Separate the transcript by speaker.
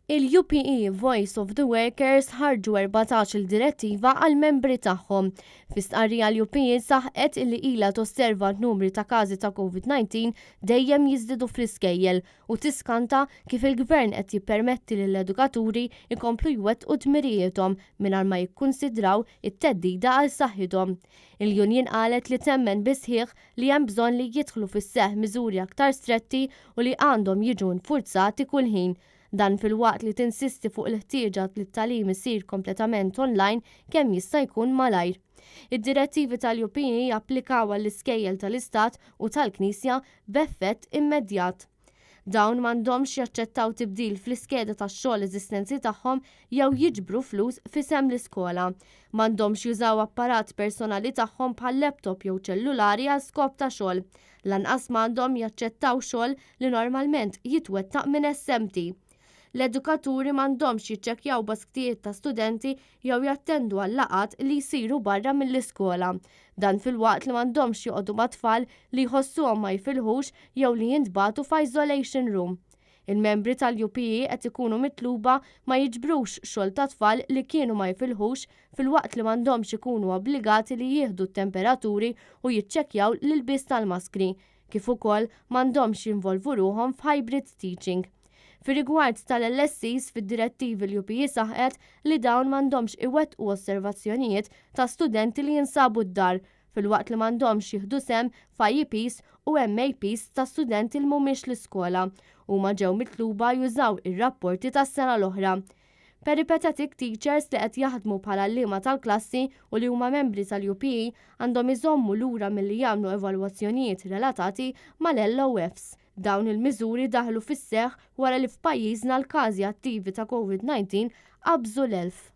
Speaker 1: Il-UPE Voice of the Workers ħarġu 14 il-direttiva għall-membri tagħhom. Fi stqarrija l-UPE saħqet illi ilha tosserva n-numri ta' każi ta' COVID-19 dejjem jiżdiedu fl-iskejjel u tiskanta kif il-Gvern qed jippermetti lill-edukaturi jkomplu jwettqu dmirijietom mingħajr ma jikkunsidraw it-theddida għal saħħithom. Il-Union qalet li temmen bisħieħ li hemm bżonn li jidħlu fis-seħħ miżuri aktar stretti u li għandhom jiġu nfurzati kull ħin. Dan fil-waqt li tinsisti fuq il-ħtieġa li t-tagħlim isir kompletament online kemm jista' jkun malajr. Id-direttivi tal-UPE japplikaw għall-iskejjel tal-Istat u tal-Knisja b'effett immedjat. Dawn m'għandhomx jaċċettaw tibdil fl-iskeda tax-xogħol eżistenti tagħhom jew jiġbru flus f'isem l-iskola. M'għandhomx jużaw apparat personali tagħhom bħal laptop jew ċellulari għal skop ta' xogħol. Lanqas m'għandhom jaċċettaw xogħol li normalment jitwettaq minn SMT. L-edukaturi m'għandhomx jiċċekkjaw basktijiet ta' studenti jew jattendu għal laqgħat li jsiru barra mill-iskola. Dan fil-waqt li m'għandhomx joqogħdu ma' tfal li jħossuhom ma jfilħux jew li jintbagħtu f'isolation room. Il-membri tal-UPE qed ikunu mitluba ma jiġbrux xogħol ta' tfal li kienu ma jfilħux fil-waqt li m'għandhomx ikunu obbligati li jieħdu t-temperaturi u jiċċekkjaw l-ilbies tal-maskri, kif ukoll m'għandhomx jinvolvu ruhom f'hybrid teaching. Fir-rigward tal-LSCs fid-direttivi l-UPE saħqet li dawn m'għandhomx iwettqu osservazzjonijiet ta' studenti li jinsabu d-dar fil-waqt li m'għandhomx jieħdu sehem f'IEPs u MAPs ta' studenti li mhumiex l-iskola huma ġew mitluba jużaw ir-rapporti tas-sena l-oħra. Peripatetic teachers li qed jaħdmu bħala għalliema tal-klassi u li huma membri tal-UPE għandhom iżommu lura milli jagħmlu evalwazzjonijiet relatati mal-LOFs. Dawn il-miżuri daħlu fis-seħħ wara li f'pajjiżna l-każi attivi ta' COVID-19 qabżu l-1000.